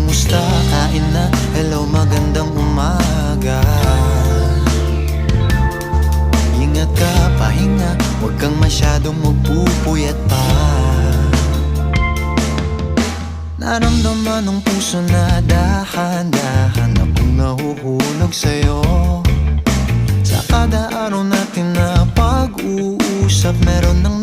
kamusta? Kain na, hello, magandang umaga. Ingat ka, pahinga, huwag kang masyadong magpupuyat pa. Naramdaman ng puso na dahan-dahan akong nahuhulog sa'yo. Sa kada araw natin na pag-uusap, meron ng